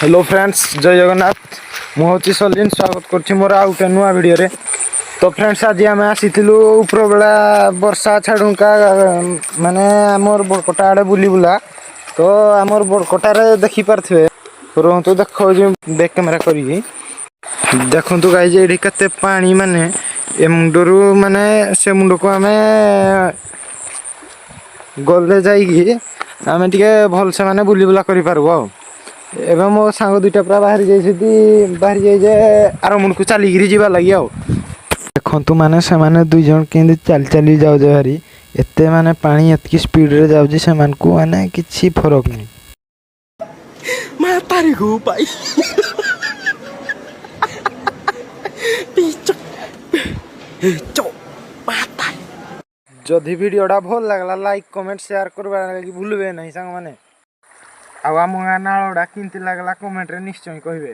Hello friends जय जगन्नाथ मुझे सलीन स्वागत कर मोर आउ गोटे नुआ भिडियो तो फ्रेंड्स आज आम आसीलु ऊपर बेला वर्षा छाड़ुका माने आमर बड़कोटा आड़े बुली बुला तो आमर बड़कोटार देखिपारे रुहतु देख बैक कैमेरा करी देखु गाई ये केते पानी माने ए मुंडरू माने से मुंड को आम गले जाइए आम टे भलसे माने बुली बुला करूँ एवं मो सांग दुईटा पूरा बाहरी बाहरी जाइए आर मुंड को चलिकी जा लगे देखु माने से माने दुई जन के चल चली जाऊ भारी एत माने पानी एतकी स्पीड रे जाऊ से माने किसी फरक नहीं Matahari pai. Pichok. Pichok. Matahari. जदि भिडियोटा भल लगला लाइक कमेंट शेयर करवा लगी भूलबे नहीं सांग माने आम गाँ नाड़ा किंती लगला कमेंट रे निश्चय कहे।